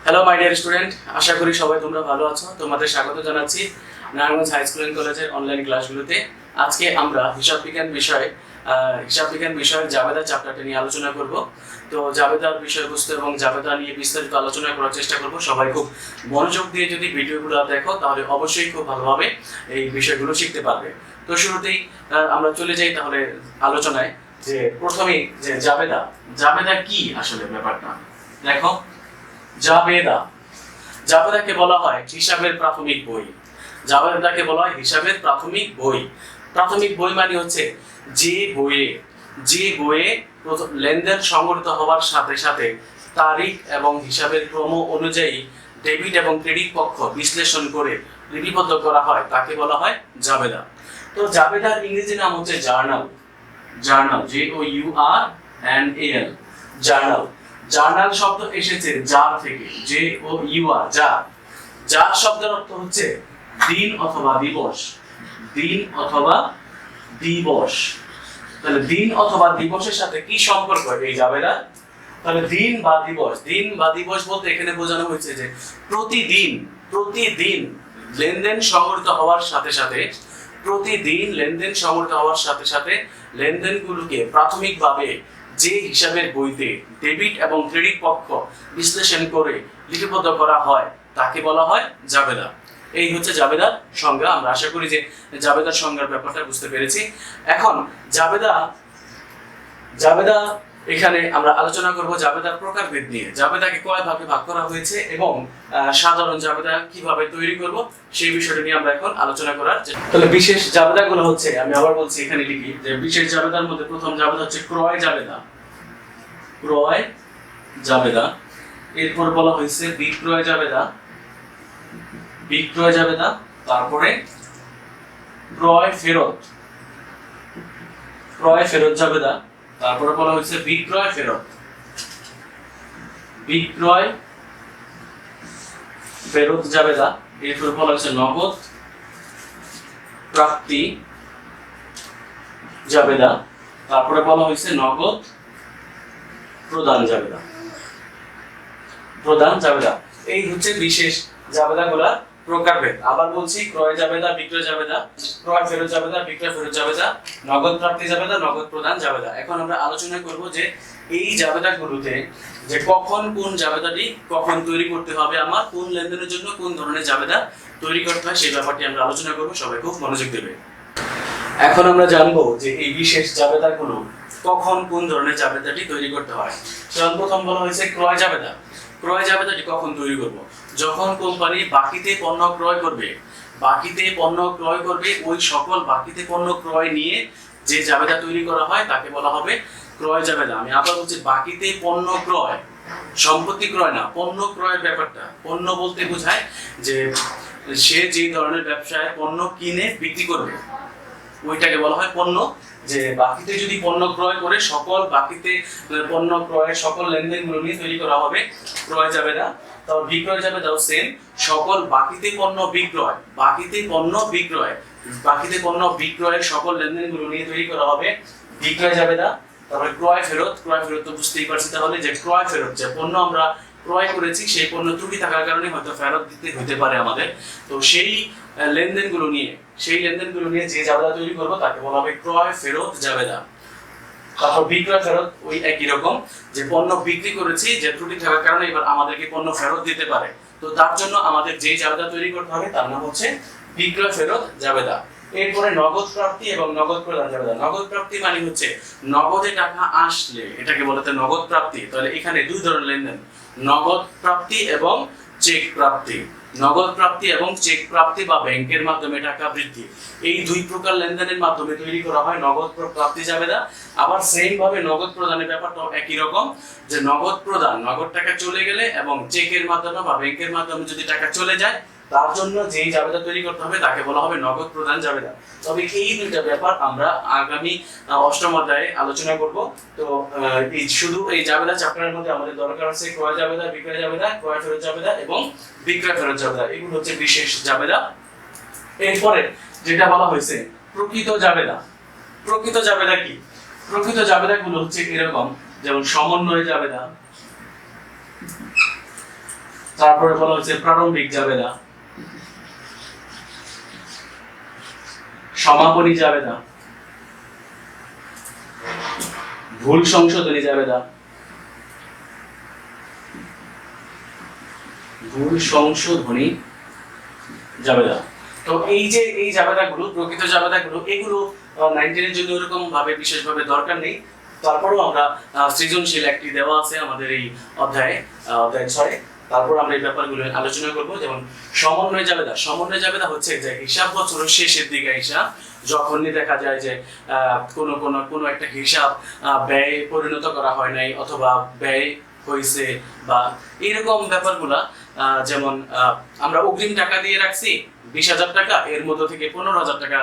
Hello my dear student, আশা করি সবাই তোমরা ভালো আছো। তোমাদের স্বাগত জানাচ্ছি নারায়ণগঞ্জ হাই স্কুল এন্ড কলেজের অনলাইন ক্লাসগুলোতে। আজকে আমরা হিসাব বিজ্ঞান বিষয়ের জাবেদা চ্যাপ্টারটা নিয়ে আলোচনা করব। তো জাবেদার বিষয়বস্তু এবং জাবেদা নিয়ে বিস্তারিত আলোচনা করার চেষ্টা করব। সবাই খুব মনোযোগ দিয়ে যদি ভিডিওগুলো দেখো তাহলে অবশ্যই খুব ভালোভাবে এই বিষয়গুলো শিখতে পারবে। তো শুরুতেই আমরা চলে যাই তাহলে আলোচনায়, যে প্রথমেই যে জাবেদা কি আসলে ব্যাপারটা দেখো। জাবেদাকে বলা হয় হিসাবের প্রাথমিক বই। জাবেদাকে বলা হয় হিসাবের প্রাথমিক বই। প্রাথমিক বই মানে হচ্ছে যে বইয়ে লেনদেন সংগঠিত হওয়ার সাথে সাথে তারিখ এবং হিসাবের ক্রম অনুযায়ী ডেবিট এবং ক্রেডিট পক্ষ বিশ্লেষণ করে লিপিবদ্ধ করা হয় তাকে বলা হয় জাবেদা। তো জাবেদার ইংরেজি নাম হচ্ছে জার্নাল। JOURNAL জার্নাল শব্দ এসেছে জার থেকে, জার শব্দের অর্থ হচ্ছে দিন অথবা দিবস। তাহলে দিন অথবা দিবসের সাথে কি সম্পর্ক এই জাবেদা? তাহলে দিন বা দিবস বলতে এখানে বোঝানো হয়েছে যে প্রতিদিন লেনদেন সংগঠিত হওয়ার সাথে সাথে লেনদেনগুলোকে প্রাথমিকভাবে যে হিসাবের বইতে ডেবিট এবং ক্রেডিট পক্ষ বিশ্লেষণ করে লিপিবদ্ধ করা হয় তাকে বলা হয় জাবেদা। এই হচ্ছে জাবেদার সংজ্ঞা। আমরা আশা করি যে জাবেদার সংজ্ঞার ব্যাপারটা বুঝতে পেরেছি। এখন জাবেদা এখানে আমরা আলোচনা করব জাবেদার প্রকারভেদ নিয়ে। জাবেদাকে কয় ভাগে ভাগ করা হয়েছে এবং সাধারণ জাবেদা কিভাবে তৈরি করব সেই বিষয়টা নিয়ে আমরা এখন আলোচনা করার। তাহলে বিশেষ জাবেদাগুলো হচ্ছে, আমি আবার বলছি এখানে লিখি যে বিশেষ জাবেদার মধ্যে প্রথম জাবেদা হচ্ছে ক্রয় জাবেদা। এরপর বলা হয়েছে বিক্রয় জাবেদা, তারপরে ক্রয় ফেরত জাবেদা, তারপরে বলা হয়েছে বিক্রয় ফেরত জাবেদা, এরপর বলা হয়েছে নগদ প্রাপ্তি জাবেদা, তারপরে বলা হয়েছে নগদ প্রদান জাবেদা। এই হচ্ছে বিশেষ জাবেদাগুলা প্রকারভেদ। আবার বলছি, ক্রয় জাবেদা, বিক্রয় জাবেদা, ক্রয় ফেরত জাবেদা, বিক্রয় ফেরত জাবেদা, নগদ প্রাপ্তি জাবেদা, নগদ প্রদান জাবেদা। এখন আমরা আলোচনা করব যে এই জাবেদাগুলোতে যে কখন কোন জাবেদাটি কখন তৈরি করতে হবে, আমার কোন লেনদেনের জন্য কোন ধরনের জাবেদা তৈরি করতে হয় সেই ব্যাপারটি আমরা আলোচনা করব। সবাই খুব মনোযোগ দেবে। এখন আমরা জানবো যে এই বিশেষ জাবেদাগুলো কখন কোন ধরনের জাবেদাটি তৈরি করতে হয়। প্রথম বলা হয়েছে ক্রয় জাবেদাটি কখন তৈরি করব? যখন কোম্পানি বাকিতে পণ্য ক্রয় করবে, ওই সকল বাকিতে পণ্য ক্রয় নিয়ে যে জাবেদা তৈরি করা হয় তাকে বলা হবে ক্রয় জাবেদা। আমি আবার বলছি, বাকিতে পণ্য ক্রয়, সম্পত্তি ক্রয় না, পণ্য ক্রয়ের ব্যাপারটা। পণ্য বলতে বোঝায় যে সে যে ধরনের ব্যবসায় পণ্য কিনে বিক্রি করবে ওইটাকে বলা হয় পণ্য। যে বাকিতে যদি পণ্য ক্রয় করে সকল বাকিতে পণ্য ক্রয়ের সকল লেনদেনগুলো নিয়ে তৈরি করা হবে ক্রয় জাবেদা। তারপর বিক্রয় জাবেদাও সেম, সকল বাকিতে পণ্য বিক্রয়ের সকল লেনদেনগুলো নিয়ে তৈরি করা হবে বিক্রয় জাবেদা। তারপরে ক্রয় ফেরত তো বুঝতেই পারছি তাহলে যে ক্রয় ফেরত, যে পণ্য আমরা ক্রয় করেছি সেই পণ্য ত্রুটি থাকার কারণে হয়তো ফেরত দিতে হতে পারে আমাদের, তো সেই লেনদেনগুলো নিয়ে যে জাবেদা তৈরি করবো তাকে বলা হবে ক্রয় ফেরত জাবেদা। তারপর বিক্রয় ফেরত ওই একই রকম, যে পণ্য বিক্রি করেছি, যে ত্রুটি থাকার কারণে এবার আমাদেরকে পণ্য ফেরত দিতে পারে, তো তার জন্য আমাদের যে জাবেদা তৈরি করতে হবে তার নাম হচ্ছে বিক্রয় ফেরত জাবেদা। এরপরে নগদ প্রাপ্তি এবং নগদ প্রদান জাবেদা। নগদ প্রাপ্তি মানে হচ্ছে নগদে টাকা আসলে এটাকে বলা হয় নগদ প্রাপ্তি। তাহলে এখানে দুই ধরনের লেনদেন, নগদ প্রাপ্তি এবং চেক প্রাপ্তি বা ব্যাংকের মাধ্যমে টাকা বৃদ্ধি, এই দুই প্রকার লেনদেনের মাধ্যমে তৈরি করা হয় নগদ প্রাপ্তি জাবেদা। আবার সেম ভাবে নগদ প্রদানের ব্যাপারটাও একই রকম, যে নগদ প্রদান, নগদ টাকা চলে গেলে এবং চেকের মাধ্যমে বা ব্যাংকের মাধ্যমে যদি টাকা চলে যায় তার জন্য যেই জাবেদা তৈরি করতে হবে তাকে বলা হবে নগদ প্রদান জাবেদা। তবে এই দুইটা ব্যাপার আমরা আগামী অষ্টম অধ্যায়ে আলোচনা করব। তো শুধু এই জাবেদা চ্যাপ্টারের মধ্যে আমাদের দরকার আছে ক্রয় জাবেদা, বিক্রয় জাবেদা, ক্রয় ফেরত জাবেদা এবং বিক্রয় ফেরত জাবেদা। এগুলো হচ্ছে বিশেষ জাবেদা। এরপরে যেটা বলা হয়েছে প্রকৃত জাবেদা। কি? প্রকৃত জাবেদাগুলো হচ্ছে এরকম, যেমন সমন্বয় জাবেদা, তারপরে বলা হচ্ছে প্রারম্ভিক জাবেদা, সমাপনী জাবেদা, ভুল সংশোধনী জাবেদা, ভুল সংশোধনী জাবেদা। তো এই যে এই জাবেদাগুলো, প্রকৃত জাবেদাগুলো, এগুলো 19 এর জন্য এরকম ভাবে বিশেষভাবে দরকার নেই। তারপরেও আমরা সৃজনশীল একটি দেওয়া আছে আমাদের এই অধ্যায় 6। তারপর আমরা এই ব্যাপারগুলো আলোচনা করব। যেমন সমন্বয় জাবেদা। সমন্বয় জাবেদা হচ্ছে যে হিসাব বছরের শেষের দিকে হিসাব যখনই দেখা যায় যে কোনো একটা হিসাব ব্যয় পরিণত করা হয় নাই অথবা ব্যয় হয়েছে বা এরকম ব্যাপারগুলা, যেমন আমরা অগ্রিম টাকা দিয়ে রাখছি 20,000 টাকা, এর মধ্যে থেকে 15,000 টাকা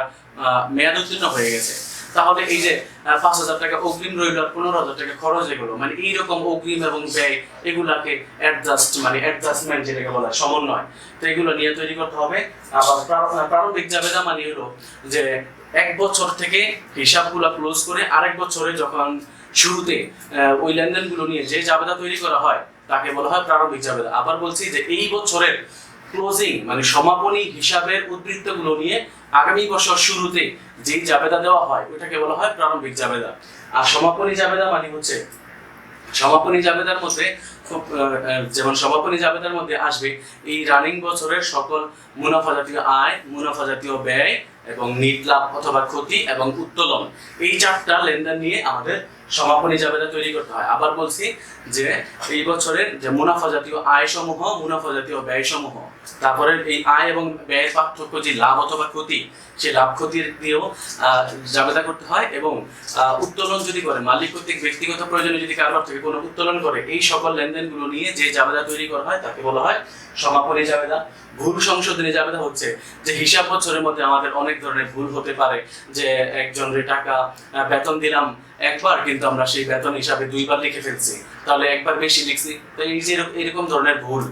মেয়াদ উত্তীর্ণ হয়ে গেছে, তাহলে এই যে 5,000 টাকা অগ্রিম রইল আর 15,000 টাকা খরচ, এগুলো মানে এইরকম অগ্রিম এবং ব্যয় এগুলাকে অ্যাডজাস্টমেন্ট যেটাকে বলা হয় সমন্বয়, তো এগুলো নিয়ে তৈরি করতে হবে। আবার প্রারম্ভিক জাবেদা মানে হলো যে 1 বছর থেকে হিসাবগুলো ক্লোজ করে আরেক বছরে যখন শুরুতে ওই লেনদেনগুলো নিয়ে যে জাবেদা তৈরি করা হয় তাকে বলা হয় প্রারম্ভিক জাবেদা। আবার বলছি যে এই বছরের ক্লোজিং মানে সমাপনী হিসাবের উদ্বৃত্তগুলো নিয়ে আগামী বছর শুরুতে যেই জাবেদা দেওয়া হয় ওটাকে বলা হয় প্রারম্ভিক জাবেদা। আর সমাপনী জাবেদা মানে হচ্ছে সমাপনী জাবেদার মধ্যে যেমন সমাপনী জাবেদার মধ্যে আসবে এই রানিং বছরের সকল মুনাফা জাতীয় আয়, মুনাফা জাতীয় ব্যয় এবং নিট লাভ অথবা ক্ষতি এবং উত্তোলন, এই 4টা লেনদেন নিয়ে আমাদের সমাপনী জাবেদা তৈরি করতে হয়। আবার বলছি যে এই বছরের যে মুনাফা জাতীয় আয় সমূহ, মুনাফা জাতীয় ব্যয় সমূহ, তারপরে এই আয় এবং ব্যয়ের পার্থক্য যে লাভ অথবা ক্ষতি, সেই লাভ ক্ষতির দিয়েও জাবেদা করতে হয়। এবং উত্তোলন যদি করে মালিক কর্তৃক ব্যক্তিগত প্রয়োজনে যদি কারবার থেকে কোনো উত্তোলন করে, এই সকল লেনদেনগুলো নিয়ে যে জাবেদা তৈরি করা হয় তাকে বলা হয় সমাপনী জাবেদা। ভুল সংশোধনী জাবেদা হচ্ছে যে হিসাব বছরের মধ্যে আমাদের অনেক ধরনের ভুল হতে পারে, যে একজনের টাকা বেতন দিলাম একবার কিন্তু আমরা সেই বেতন হিসাবে 2বার লিখে ফেলছি, তাহলে একবার বেশি লিখছি, তো এই যে এরকম ধরনের ভুল।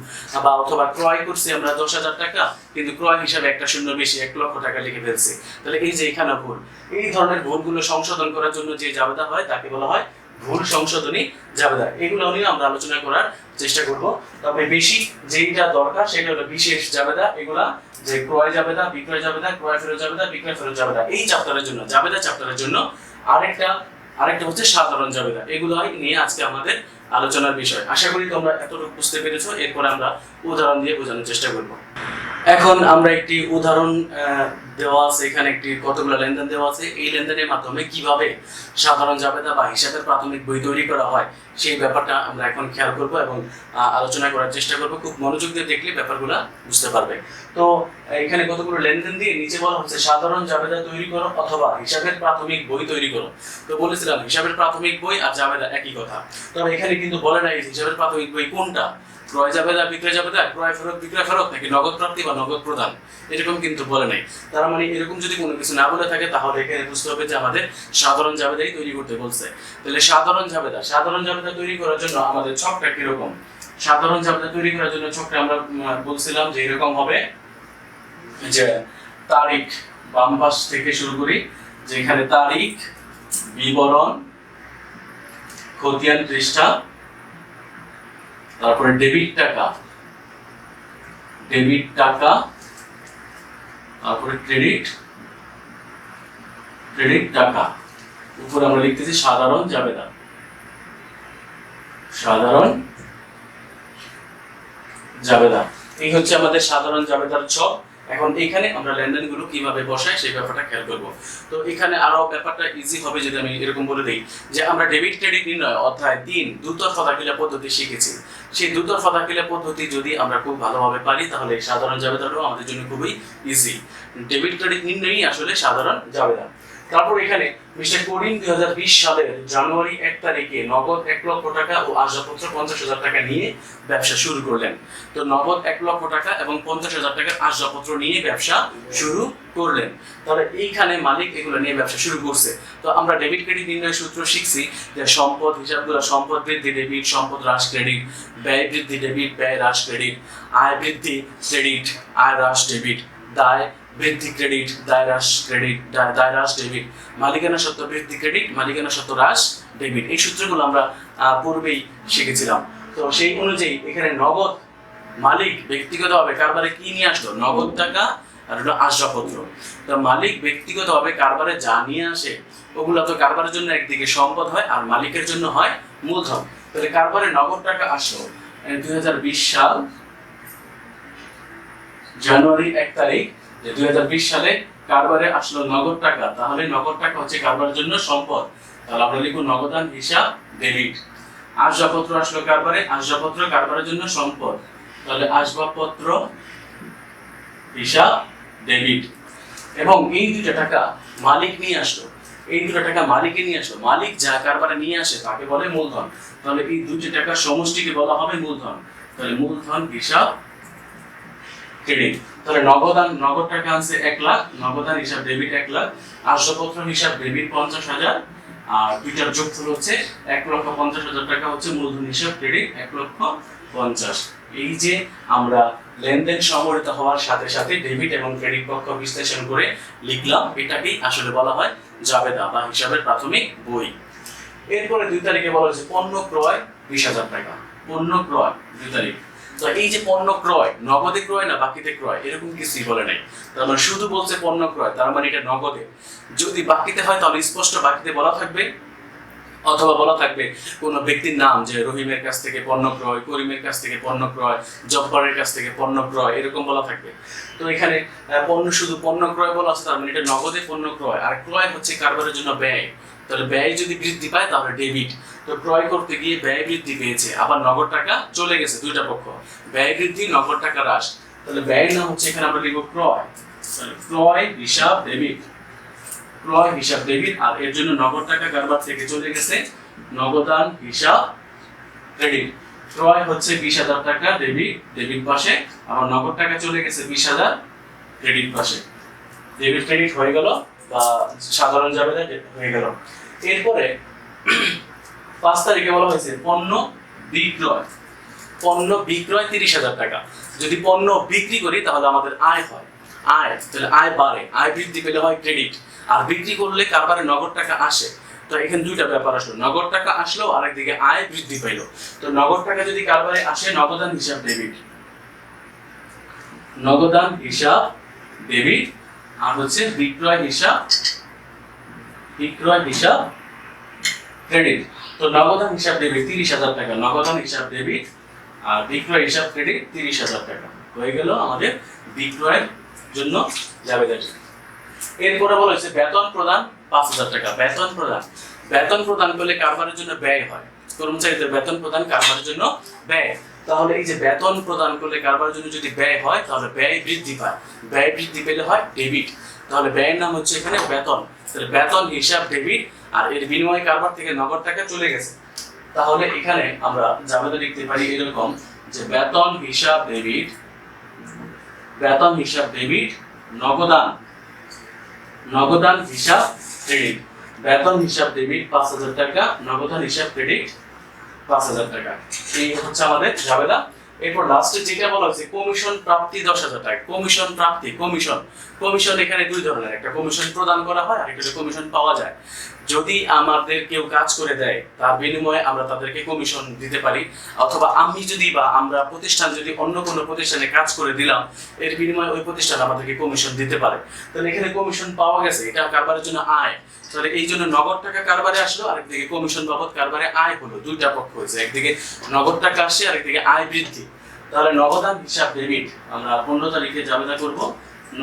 বা অথবা ক্রয় করছি আমরা 10,000 টাকা কিন্তু ক্রয় হিসাবে একটা শূন্য বেশি 1 লক্ষ টাকা লিখে ফেলছি, তাহলে এই যে এখানে ভুল, এই ধরনের ভুলগুলো সংশোধন করার জন্য যে জাবেদা হয় তাকে বলা হয় ভুল সংশোধনী জাবেদা। এগুলো নিয়ে আমরা আলোচনা করার চেষ্টা করব। তবে বেশি যেটা দরকার সেটা হলো বিশেষ জাবেদা, এগুলা যে ক্রয় জাবেদা, বিক্রয় জাবেদা, ক্রয় ফেরত জাবেদা, বিক্রয় ফেরত জাবেদা, এই চ্যাপ্টারের জন্য জাবেদা চ্যাপ্টারের জন্য। আরেকটা হচ্ছে সাধারণ জাবেদা। এগুলো নিয়ে আজকে আমাদের আলোচনার বিষয়। আশা করি তোমরা এতটুকু বুঝতে পেরেছো। এরপর আমরা উদাহরণ দিয়ে বোঝানোর চেষ্টা করব। এখন আমরা একটি উদাহরণ দেওয়া আছে, এখানে একটি কতগুলো লেনদেন দেওয়া আছে। এই লেনদেনের মাধ্যমে কিভাবে সাধারণ জাবেদা বা হিসাবের প্রাথমিক বই তৈরি করা হয় সেই ব্যাপারটা আমরা এখন খেয়াল করব এবং আলোচনা করার চেষ্টা করব। খুব মনোযোগ দিয়ে দেখলে ব্যাপারগুলো বুঝতে পারবে। তো এখানে কতগুলো লেনদেন দিয়ে নিচে বলা হচ্ছে সাধারণ জাবেদা তৈরি করো অথবা হিসাবের প্রাথমিক বই তৈরি করো। তো বলেছিলাম হিসাবের প্রাথমিক বই আর জাবেদা একই কথা, তবে এখানে কিন্তু বলে নাই হিসাবের প্রাথমিক বই কোনটা, ক্রয় জাবেদা, বিক্রয় জাবেদা, ক্রয় ফেরত, বিক্রয় ফেরত, নাকি নগদ প্রাপ্তি বা নগদ প্রদান, এরকম কিন্তু বলে নাই। তার মানে এরকম যদি কোনো কিছু না বলে থাকে তাহলে এখানে বুঝতে হবে যে আমাদের সাধারণ জাবেদাই তৈরি করতে বলছে। তাহলে সাধারণ জাবেদা তৈরি করার জন্য আমাদের ছকটা কিরকম? সাধারণ জাবেদা তৈরি করার জন্য ছকটা আমরা বলছিলাম যে এরকম হবে, যে তারিখ বাম পাশ থেকে শুরু করি, যে এখানে তারিখ, বিবরণ, খতিয়ান পৃষ্ঠা, তারপরে ডেবিট টাকা, তারপরে ক্রেডিট টাকা, উপরে আমরা লিখতেছি সাধারণ জাবেদা। এই হচ্ছে আমাদের সাধারণ জাবেদার ছক। এখন এখানে আমরা লেনদেনগুলো কিভাবে বসাই সেই ব্যাপারটা খেয়াল করব। তো এখানে আরো ব্যাপারটা ইজি হবে যদি আমি এরকম বলে দিই যে আমরা ডেবিট ক্রেডিট নির্ণয় অধ্যায় 3 দ্রুততর দাখিলা পদ্ধতি শিখেছি। সেই দ্রুততর দাখিলা পদ্ধতি যদি আমরা খুব ভালোভাবে পারি তাহলে সাধারণ জাবেদাটাও আমাদের জন্য খুবই ইজি। ডেবিট ক্রেডিট নির্ণয়ই আসলে সাধারণ জাবেদা। তারপর এখানে মিস্টার করিম 2020 সালের জানুয়ারি 1 তারিখে নগদ 1 লক্ষ টাকা ও আসবাবপত্র 50,000 টাকা নিয়ে ব্যবসা শুরু করলেন। তো নগদ 1 লক্ষ টাকা এবং 50,000 টাকার আসবাবপত্র নিয়ে ব্যবসা শুরু করলেন। তাহলে এইখানে মালিক এগুলো নিয়ে ব্যবসা শুরু করছে। তো আমরা ডেবিট ক্রেডিট নির্ণয় সূত্র শিখছি যে সম্পদ হিসাবগুলো সম্পদ বৃদ্ধি ডেবিট, সম্পদ হ্রাস ক্রেডিট, ব্যয় বৃদ্ধি ডেবিট, ব্যয় হ্রাস ক্রেডিট, আয় বৃদ্ধি ক্রেডিট, আয় হ্রাস ডেবিট, দায় বৃদ্ধি ক্রেডিট, দায় হ্রাস ডেবিট, মালিকানা সত্ত্ব বৃদ্ধি ক্রেডিট, মালিকানা সত্ত্ব হ্রাস ডেবিট। এই সূত্রগুলো আমরা পূর্বেই শিখেছিলাম। তো সেই অনুযায়ী এখানে মালিক ব্যক্তিগতভাবে কারবারে কি নিয়ে আসলো? নগদ টাকা আর হলো আসবাবপত্র। তো মালিক ব্যক্তিগতভাবে কারবারে যা নিয়ে আসে ওগুলো তো কারবারের জন্য একদিকে সম্পদ হয় আর মালিকের জন্য হয় মূলধন। তাহলে কারবারে নগদ টাকা আসলো 2020 সাল জানুয়ারি 1 তারিখ, যে 2020 সালে কারবারে আসলো নগদ টাকা, তাহলে নগদ টাকা হচ্ছে কারবারের জন্য সম্পদ। তাহলে আমরা লিখব নগদান হিসাব ডেবিট। আসবাবপত্র আসলো কারবারে, আসবাবপত্র কারবারের জন্য সম্পদ, তাহলে আসবাবপত্র হিসাব ডেবিট। এবং এই দুটো টাকা মালিক নিয়ে আসলো, এই দুটো টাকা মালিকে নিয়ে আসলো, মালিক যা কারবারে নিয়ে আসে তাকে বলে মূলধন। তাহলে এই দুটি টাকার সমষ্টিকে বলা হবে মূলধন। তাহলে মূলধন হিসাব ক্রেডিট। তাহলে নগদ টাকা আছে 1 লাখ, নগদান হিসাব ডেবিট 1 লাখ, আসবাবপত্র হিসাব ডেবিট 50,000, আর দুইটার যোগফল হচ্ছে 1,50,000 টাকা হচ্ছে মূলধন হিসাব ক্রেডিট 1,50,000। এই যে আমরা লেনদেন সম্পর্কিত হওয়ার সাথে সাথে ডেবিট এবং ক্রেডিট পক্ষ বিশ্লেষণ করে লিখলাম, এটাকেই আসলে বলা হয় জাবেদা বা হিসাবের প্রাথমিক বই। এরপরে 2 তারিখে বলা হয়েছে পণ্য ক্রয় 20,000 টাকা, পণ্য ক্রয় 2 তারিখ। তো এই যে পণ্য ক্রয়, নগদে ক্রয় না বাকিতে ক্রয় এরকম কিছুই বলে নাই, তার মানে শুধু বলছে পণ্য ক্রয়, তার মানে এটা নগদে। যদি বাকিতে হয় তাহলে স্পষ্ট বাকিতে বলা থাকবে, অথবা বলা থাকবে কোন ব্যক্তির নাম, যে রহিমের কাছ থেকে পণ্য ক্রয়, করিমের কাছ থেকে পণ্য ক্রয়, জব্বারের কাছ থেকে পণ্য ক্রয়, এরকম বলা থাকবে। তো এখানে শুধু পণ্য ক্রয় বলা আছে, তার মানে এটা নগদে পণ্য ক্রয়। আর ক্রয় হচ্ছে কারবারের জন্য ব্যয়, তাহলে ব্যয় যদি বৃদ্ধি পায় তাহলে ডেবিট। তো ক্রয় করতে গিয়ে ব্যয় বৃদ্ধি পেয়েছে, আবার নগদ টাকা চলে গেছে, দুইটা পক্ষ, ব্যয় বৃদ্ধি নগদ টাকা হ্রাস, তাহলে ব্যয়ের নাম হচ্ছে এখানে আমরা লিখব ক্রয়। ক্রয় হিসাব ডেবিট, ক্রয় হিসাব ডেবিট। আর এর জন্য নগদ টাকা কারবার থেকে চলে গেছে নগদান হিসাব ক্রেডিট। ক্রয় হচ্ছে 20,000 টাকা ডেবিট পাশে, আবার নগদ টাকা চলে গেছে 20,000 ক্রেডিট পাশে। ডেবিট ক্রেডিট হয়ে গেল বা সাধারণ জাবেদা হয়ে গেল। এরপরে 5 তারিখে বলা হয়েছে পণ্য বিক্রয়, পণ্য বিক্রয় 30,000 টাকা। যদি পণ্য বিক্রি করি তাহলে আমাদের আয় হয়, আয়, তাহলে আয় বাড়ে, আয় বৃদ্ধি পেলে হয় ক্রেডিট। আর বিক্রি করলে কারবারে নগদ টাকা আসে। তো এখানে দুইটা ব্যাপার আসলো, নগদ টাকা আসলো আর একদিকে আয় বৃদ্ধি পাইলো। তো নগদ টাকা যদি কারবারে আসে নগদান হিসাব ডেবিট, নগদান হিসাব ডেবিট। আর হচ্ছে বিক্রয় হিসাব ক্রেডিট। তো নগদান হিসাব ডেবিট 30,000 টাকা, নগদান হিসাব ডেবিট, আর বিক্রয় হিসাব ক্রেডিট 30,000 টাকা হয়ে গেল আমাদের বিক্রয়ের জন্য জাবেদাটি। এরপরে বলা হয়েছে বেতন প্রদান 5,000 টাকা। বেতন প্রদান করলে কারবারের জন্য ব্যয় হয়, কর্মচারীদের বেতন প্রদান কারবারের জন্য ব্যয়। তাহলে এই যে বেতন প্রদান করলে কারবারের জন্য যদি ব্যয় হয় তাহলে ব্যয় বৃদ্ধি পায়, ব্যয় বৃদ্ধি পেলে হয় ডেবিট। তাহলে ব্যয়ের নাম হচ্ছে এখানে বেতন, তাহলে বেতন হিসাব ডেবিট। আর এর বিনিময়ে কারবার থেকে নগদ টাকা চলে গেছে, তাহলে এখানে আমরা জাবেদা লিখতে পারি এরকম যে বেতন হিসাব ডেবিট, বেতন হিসাব ডেবিট, নগদান হিসাব ক্রেডিট। বেতন হিসাব ডেবিট 5,000 টাকা, নগদান হিসাব ক্রেডিট 5,000 টাকা। এই হচ্ছে আমাদের জাবেদা। এরপর লাস্টে যেটা বলা হয়েছে কমিশন প্রাপ্তি 10,000 টাকা। কমিশন প্রাপ্তি, কমিশন এখানে দুই ধরনের, একটা কমিশন প্রদান করা হয় আর একটা কমিশন পাওয়া যায়। যদি আমাদের কেউ কাজ করে দেয় তার বিনিময়ে আমরা তাদেরকে কমিশন দিতে পারি, অথবা আমি যদি বা আমরা প্রতিষ্ঠান যদি অন্য কোনো প্রতিষ্ঠানে কাজ করে দিলাম এর বিনিময়ে ওই প্রতিষ্ঠান আমাদেরকে কমিশন দিতে পারে। তাহলে এখানে কমিশন পাওয়া গেছে, এটা কারবারের জন্য আয়। তাহলে এই জন্য নগদ টাকা কারবারে আসলো, আরেকদিকে কমিশন বাবদ কারবারে আয় হলো, দুইটা পক্ষ হয়েছে, একদিকে নগদ টাকা আসে আরেকদিকে আয় বৃদ্ধি। তাহলে নগদান হিসাব ডেবিট আমরা 15 তারিখে জাবেদা করব,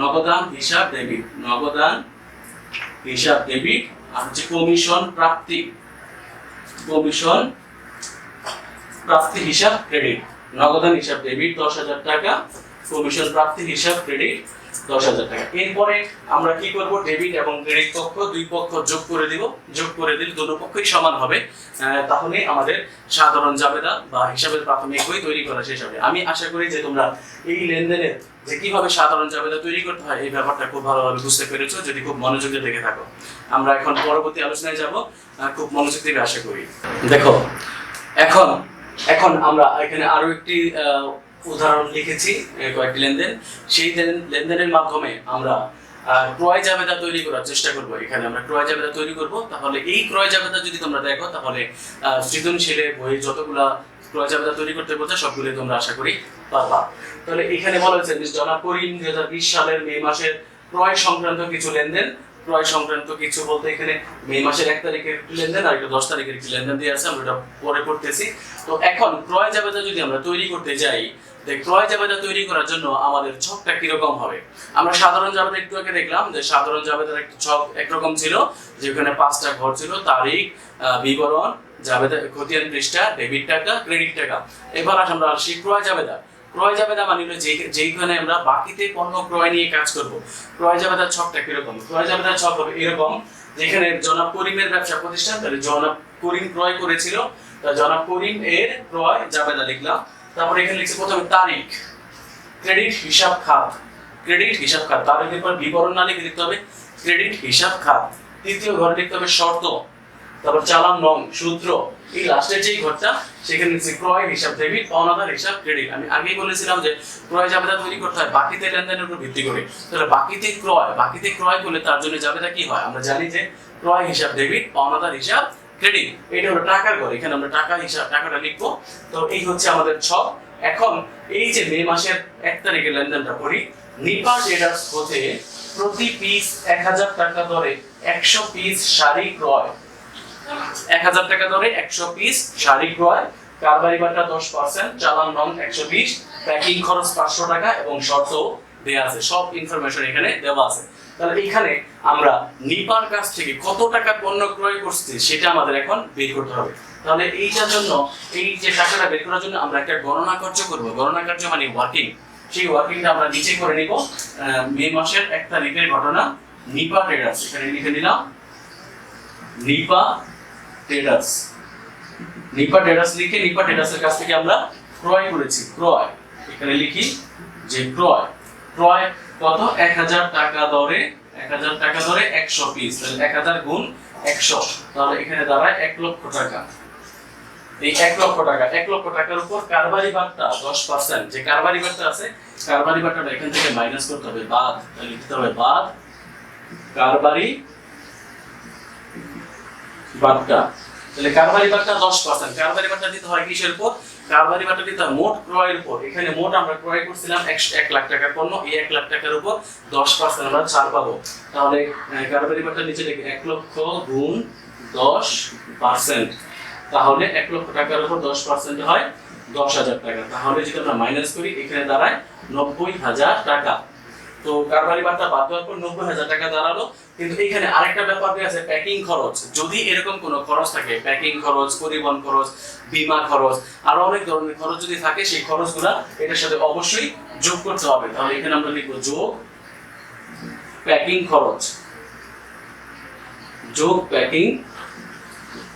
নগদান হিসাব ডেবিট, নগদান হিসাব ডেবিট। আর হচ্ছে কমিশন প্রাপ্তি হিসাব ক্রেডিট। নগদান হিসাব ডেবিট 10,000 টাকা, কমিশন প্রাপ্তি হিসাব ক্রেডিট 10,000 টাকা। এরপরে আমরা কি করব, ডেবিট এবং ক্রেডিট পক্ষ দুই পক্ষ যোগ করে দিব, যোগ করে দিলে দুটো পক্ষই সমান হবে, তাহলে আমাদের সাধারণ জাবেদা বা হিসাবের প্রাথমিক বই তৈরি করা শেষ হবে। আমি আশা করি যে তোমরা এই লেনদেনের যে কিভাবে সাধারণ জাবেদা তৈরি করতে হয় এই ব্যাপারটা খুব ভালোভাবে বুঝতে পেরেছো, যদি খুব মনোযোগ দিয়ে দেখে থাকো। আমরা এখন পরবর্তী আলোচনায় যাব, খুব মনোযোগ দিয়ে আশা করি। দেখো এখন আমরা এখানে আরো একটি উদাহরণ লিখেছি, কয়েকটি লেনদেন। সেই লেনদেনের মাধ্যমে আমরা ক্রয় জাবেদা তৈরি করার চেষ্টা করব। এখানে আমরা ক্রয় জাবেদা তৈরি করব। তাহলে এই ক্রয় জাবেদা যদি তোমরা দেখো তাহলে সৃজনশীলে বইয়ে যতগুলা ক্রয় জাবেদা তৈরি করতে বলছে, সবগুলো তোমরা আশা করি পারবা। তাহলে এখানে বলা হয়েছে জনাব করিম 2020 সালের মে মাসের ক্রয় সংক্রান্ত কিছু লেনদেন। ক্রয় সংক্রান্ত কিছু বলতে এখানে মে মাসের 1 তারিখের একটি লেনদেন আর একটা 10 তারিখের একটি লেনদেন দিয়ে আছে, আমরা এটা পরে করতেছি। তো এখন ক্রয় জাবেদা যদি আমরা তৈরি করতে যাই, ক্রয় জাবেদা তৈরি করার জন্য আমাদের ছকটা কিরকম হবে? আমরা সাধারণ জাবেদা একটু আগে দেখলাম যে সাধারণ জাবেদার একটা ছক একরকম ছিল, যেখানে 5টা ঘর ছিল, তারিখ, বিবরণ, জাবেদা, খতিয়ান পৃষ্ঠা, ডেবিট টাকা, ক্রেডিট টাকা। এবার আমরা আসি ক্রয় জাবেদা। ক্রয় জাবেদা মানে হলো যেখানে আমরা বাকিতে পণ্য ক্রয় নিয়ে কাজ করব। ক্রয় জাবেদার ছকটা কিরকম? ক্রয় জাবেদার ছক হবে এরকম, যেখানে জনাব করিমের ব্যবসা প্রতিষ্ঠান, তাহলে জনাব করিম ক্রয় করেছিল, জনাব করিম এর ক্রয় জাবেদা লিখলাম। তারপরে এখানে লিখছি প্রথমে তারিখ, ক্রেডিট হিসাব খাত, ক্রেডিট হিসাব খাত, তারিখের পর বিবরণ না লিখে লিখতে হবে ক্রেডিট হিসাব খাত। তৃতীয় ঘরে লিখতে হবে শর্ত, তারপর চালান নং, সূত্র। এই লাস্টের যেই ঘরটা সেখানে লিখছি ক্রয় হিসাব ডেবিট, পাওনাদার হিসাব ক্রেডিট। আমি আগেই বলেছিলাম যে ক্রয় জাবেদা তৈরি করতে হয় বাকিতে লেনদেনের উপর ভিত্তি করে। তাহলে বাকিতে ক্রয় করলে তার জন্য জাবেদা কি হয়? আমরা জানি যে ক্রয় হিসাব ডেবিট, পাওনাদার হিসাব ক্রেডিট। এটা হলো টাকার ঘর, এখানে আমরা টাকাটা লিখবো। তো এই হচ্ছে আমাদের ছক। এখন এই যে মে মাসের 1 তারিখের লেনদেনটা করি, নিপা ট্রেডার্স হতে প্রতি পিস 1000 টাকা দরে 100 পিস শাড়ি ক্রয়, 1000 টাকা দরে 100 পিস শাড়ি ক্রয়, কারবারি বাটা 10%, চালান রং 120, প্যাকিং খরচ 500 টাকা এবং শর্ত দেয়া আছে। সব ইনফরমেশন এখানে দেওয়া আছে। তাহলে এখানে আমরা নিপার কাছ থেকে কত টাকা পণ্য ক্রয় করছি সেটা আমাদের এখন বের করতে হবে। তাহলে এইটার জন্য, এই যে টাকাটা বের করার জন্য আমরা একটা গণনা কার্য করব। গণনা কার্য মানে ওয়ার্কিং। সেই ওয়ার্কিংটা আমরা নিচে করে নিব। মে মাসের 1 তারিখের ঘটনা, নিপা ট্রেডার্স, এখানে লিখে নিলাম নিপা ট্রেডার্স। নিপা ট্রেডার্স লিখে নিপা ট্রেডার্সের কাছ থেকে আমরা ক্রয় করেছি, ক্রয় এখানে লিখি যে ক্রয় কত? 1000 টাকা দরে 100 পিস। তাহলে 1000 গুণ 100, তাহলে এখানে দাঁড়ায় 1 লক্ষ টাকা। এই 1 লক্ষ টাকা, 1 লক্ষ টাকার উপর কারবারি বাট্টা 10%, যে কারবারি বাট্টা আছে, কারবারি বাট্টাটা এখান থেকে মাইনাস করতে হবে, বাদ। তাহলে লিখতে হবে বাদ কারবারি বাট্টা। তাহলে কারবারি বাট্টা 10%, কারবারি বাট্টা দিতে হয় কিসের উপর? কারবারি বাট্টা দিতে হয় মোট ক্রয়ের উপর। এখানে মোট আমরা ক্রয় করছিলাম 1 লাখ টাকার পণ্য, এই 1 লাখ টাকার উপর 10% আমরা ছাড় পাবো। তাহলে কারবারি বাট্টা নিচে লিখি 1 লক্ষ গুণ 10%, তাহলে 1 লক্ষ টাকার উপর 10% হয় 10,000 টাকা। তাহলে যদি আমরা মাইনাস করি, এখানে দাঁড়ায় 90,000 টাকা। তো কারবারি বাট্টা বাদ দেওয়ার পর 90,000 টাকা দাঁড়ালো। কিন্তু এখানে আরেকটা ব্যাপার দেওয়া আছে, প্যাকিং খরচ। যদি এরকম কোনো খরচ থাকে, প্যাকিং খরচ, পরিবহন খরচ, বীমা খরচ, আরো অনেক ধরনের খরচ যদি থাকে, সেই খরচগুলো এটার সাথে অবশ্যই যোগ করতে হবে। তাহলে এখানে আমরা লিখবো যোগ প্যাকিং খরচ, যোগ প্যাকিং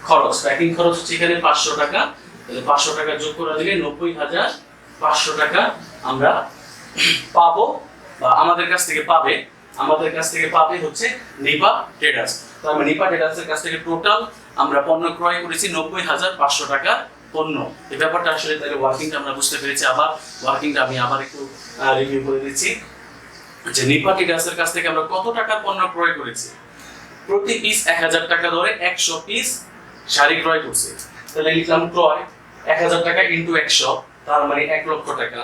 খরচ। প্যাকিং খরচ হচ্ছে এখানে 500 টাকা। তাহলে 500 টাকা যোগ করে দিলে 90,500 টাকা আমরা পাবো, বা আমাদের কাছ থেকে পাবে হচ্ছে নিপা ট্রেডার্স। তো আমরা নিপা ট্রেডার্সের কাছ থেকে টোটাল আমরা পণ্য ক্রয় করেছি 90,500 টাকা পণ্য। এই ব্যাপারটা আসলে তাহলে ওয়ার্কিংটা আমরা বুঝতে পেরেছি। আবার ওয়ার্কিংটা আমি আবার একটু রিভিউ করে দিচ্ছি যে নিপা ট্রেডার্সের কাছ থেকে আমরা কত টাকার পণ্য ক্রয় করেছি। প্রতি পিস 1000 টাকা ধরে 100 পিস শাড়ি ক্রয় করছি। তাহলে লিখলাম ক্রয় 1000 টাকা ইনটু 100, তার মানে 1 লক্ষ টাকা।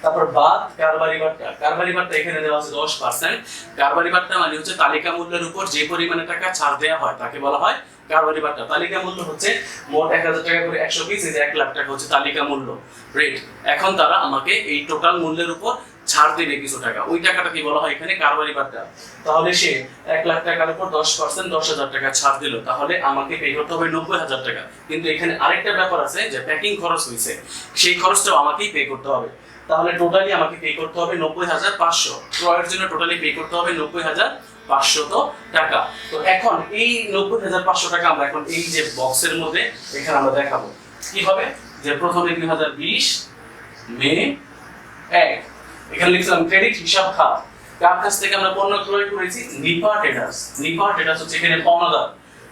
তারপর বাদ কারবারি বাট্টা। কারবারি বাট্টা এখানে দেওয়া আছে 10%। কারবারি বাট্টা মানে হচ্ছে তালিকা মূল্যের উপর যে পরিমাণে টাকা ছাড় দেওয়া হয় তাকে বলা হয় কারবারি বাট্টা। তালিকা মূল্য হচ্ছে মোট 1000 টাকা করে 100 পিস, এই যে 1 লাখ টাকা হচ্ছে তালিকা মূল্য রেট। এখন তারা আমাকে এই টোটাল মূল্যের উপর ছাড় দেবে কিছু টাকা, ওই টাকাটা কি বলা হয় এখানে কারবারি বাট্টা। তাহলে সে 1 লাখ টাকার উপর 10% 10,000 টাকা ছাড় দিল, তাহলে আমাকে পে করতে হবে 90,000 টাকা। কিন্তু এখানে আরেকটা ব্যাপার আছে যে প্যাকিং খরচ হয়েছে, সেই খরচটাও আমাকেই পে করতে হবে। তাহলে টোটালি আমাকে পে করতে হবে 90,500। ক্রয়ের জন্য টোটালি পে করতে হবে 90,500 টাকা। তো এখন এই 90,500 টাকা আমরা এখন এই যে বক্সের মধ্যে এখানে আমরা দেখাবো কি হবে। যে প্রথমে 2020 মে 1, এখানে লিখলাম ক্রেডিট হিসাব খাত। কার কাছ থেকে আমরা পণ্য ক্রয় করেছি? নিপা ট্রেডার্স। নিপা ট্রেডার্স হচ্ছে এখানে পাওনাদার।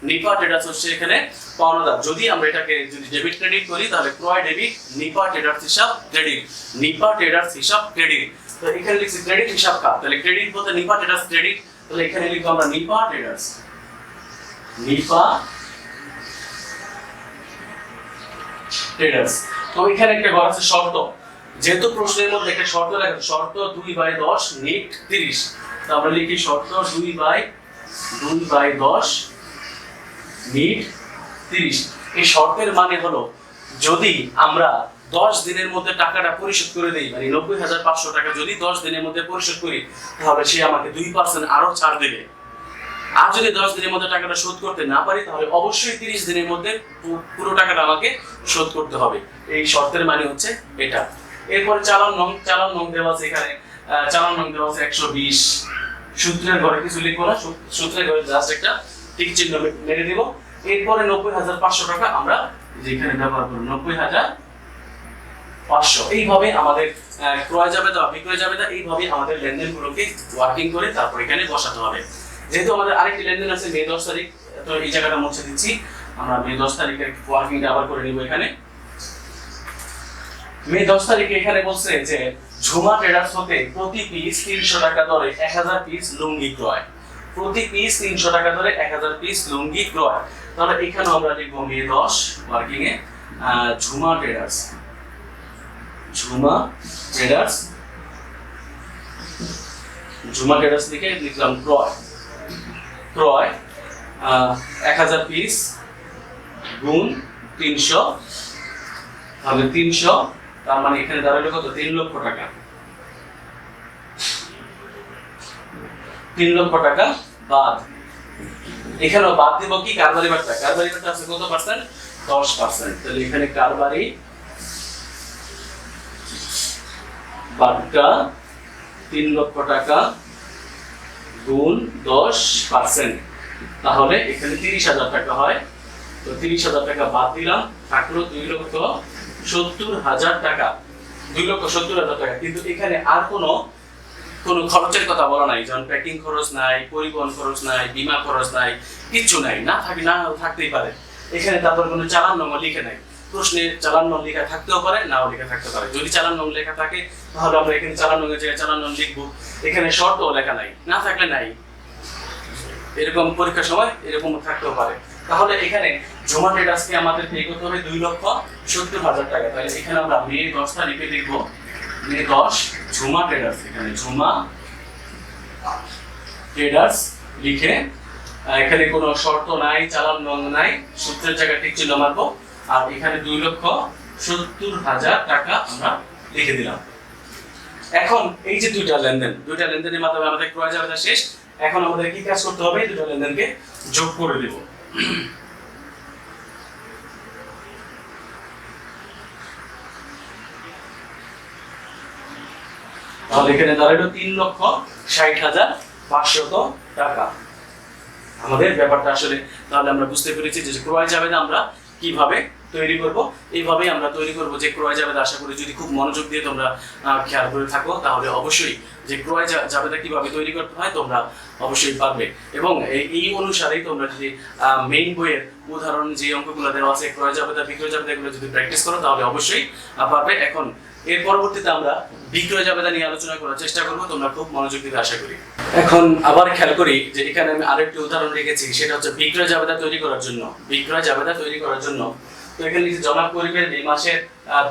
নিপা ট্রেডার্স হচ্ছে এখানে পাওনাদার। যদি আমরা এটাকে যদি ডেবিট ক্রেডিট করি, তাহলে ক্রয় ডেবিট, নিপা ট্রেডার্স হিসাব ক্রেডিট, নিপা ট্রেডার্স হিসাব ক্রেডিট। তো এখানে লিখছি ক্রেডিট হিসাব খাত। তাহলে ক্রেডিট বলতে নিপা ট্রেডার্স ক্রেডিট। তাহলে এখানে লিখবো আমরা নিপা ট্রেডার্স, নিপা ট্রেডার্স। তো এখানে একটা ঘর আছে শর্ত, যেহেতু প্রশ্নের মধ্যে একটা শর্ত লেখা, শর্ত 2/10 নিট 30, তো আমরা লিখি শর্ত 2/10 নিট 30। এই শর্তের মানে হলো যদি আমরা 10 দিনের মধ্যে টাকাটা পরিশোধ করে দেই, মানে 90,500 টাকা যদি 10 দিনের মধ্যে পরিশোধ করি, তাহলে সে আমাকে 2% আরো ছাড় দেবে। আর যদি 10 দিনের মধ্যে টাকাটা শোধ করতে না পারি, তাহলে অবশ্যই 30 দিনের মধ্যে পুরো টাকাটা আমাকে শোধ করতে হবে। এই শর্তের মানে হচ্ছে এটা। এরপরে চালান নং দেওয়া আছে এখানে, চালান নং দেওয়া আছে 120। সূত্রের ঘরে কিছু লিখবো না, সূত্রের ঘরে জাস্ট একটা টিক চিহ্ন মেরে দিব। এরপরে 90,500 টাকা আমরা যেখানে ব্যবহার করব, 90,500। এইভাবে আমাদের ক্রয় জাবেদা বা বিক্রয় জাবেদা, এইভাবে আমাদের লেনদেনগুলোকে ওয়ার্কিং করে তারপর এখানে বসাতে হবে। যেহেতু আমাদের আরেকটি লেনদেন আছে মে 10 তারিখ, তো এই জায়গাটা মুছে দিচ্ছি। আমরা মে 10 তারিখের ওয়ার্কিংটা আবার করে নিব। এখানে মে 10 তারিখে এখানে বলছে যে ঝুমা ট্রেডার্স হতে প্রতি পিস 300 টাকা দরে 1000 পিস লুঙ্গি ক্রয়, প্রতি পিস 300 টাকা দরে 1000 পিস লুঙ্গি ক্রয়। তাহলে এখানে আমরা লিখবো মে 10 ওয়ার্কিং এ Jhuma traders, Jhuma traders, Jhuma traders লিখে লিখলাম ক্রয়, ক্রয় 1000 পিস গুণ 300, তাহলে 300, তার মানে এখানে দাঁড়ালো কত, 3 লক্ষ টাকা। 3 লক্ষ টাকা বাদ, এখানেও বাদ দিব কি কারবারি বাট্টা, কারবারি বাট্টা আছে কত পার্সেন্ট, 10%। তাহলে এখানে কারবারি বাট্টা 3 লক্ষ টাকা গুণ 10%, তাহলে এখানে 30,000 টাকা হয়। তো 30,000 টাকা বাদ দিলাম, থাকলো 2,70,000 টাকা, 2,70,000 টাকা। কিন্তু এখানে আর কোনো খরচের কথা বলা নাই, যেমন প্যাকিং খরচ নাই, পরিবহন খরচ নাই, বীমা খরচ নাই, কিচ্ছু নাই। না থাকতেই পারে এখানে। তারপর কোনো চালান নং লিখে নাই, প্রশ্নে চালান নং লেখা থাকতেও পারে, নাও লেখা থাকতে পারে। যদি চালান নং লেখা থাকে তাহলে আমরা এখানে চালান নং এর জায়গায় চালান নং লিখবো। এখানে শর্তও লেখা নাই, না থাকলে নাই, এরকম পরীক্ষার সময় এরকম থাকতেও পারে। তাহলে এখানে ঝুমা ট্রেডার্সকে আমাদের পে করতে হবে 2,70,000 টাকা। তাহলে এখানে আমরা মে 10 তারিখে লিখবো মে 10 ঝুমা ট্রেডার্স, এখানে ঝুমা ট্রেডার্স লিখে এখানে কোনো শর্ত নাই, চালান নং নাই, সূত্রের জায়গায় ঠিক চিহ্ন মারবো। আর এখানে 2,70,000 টাকা আমরা লিখে দিলাম। এখন এই যে দুইটা লেনদেনের মাধ্যমে আমাদের ক্রয় জাবেদা শেষ। এখন আমাদের কি কাজ করতে হবে, দুটো লেনদেনকে যোগ করে দেব। তাহলে এখানে দাঁড়ালো 3,60,500 টাকা আমাদের ব্যাপারটা আসলে। তাহলে আমরা বুঝতে পেরেছি যে ক্রয় জাবেদা আমরা কিভাবে তৈরি করব। এইভাবেই আমরা তৈরি করব যে ক্রয় জাবেদা। আশা করি যদি খুব মনোযোগ দিয়ে তোমরা খেয়াল করে থাকো, তাহলে অবশ্যই যে ক্রয় জাবেদা কিভাবে তৈরি করতে হয় তোমরা অবশ্যই পারবে। এবং এই অনুসারেই তোমরা যদি মেইন বইয়ের উদাহরণ যে অঙ্কগুলো দেওয়া আছে ক্রয় জাবেদা, বিক্রয় জাবেদা, এগুলো যদি প্র্যাকটিস করো তাহলে অবশ্যই পারবে। এখন এর পরবর্তীতে আমরা বিক্রয় জাবেদা নিয়ে আলোচনা করার চেষ্টা করব, তোমরা খুব মনোযোগ দিতে আশা করি। এখন আবার খেয়াল করি যে এখানে আমি আরেকটি উদাহরণ রেখেছি, সেটা হচ্ছে বিক্রয় জাবেদা তৈরি করার জন্য। বিক্রয় জাবেদা তৈরি করার জন্য তো এখানে লিখছি জনাব করিমের এই মাসের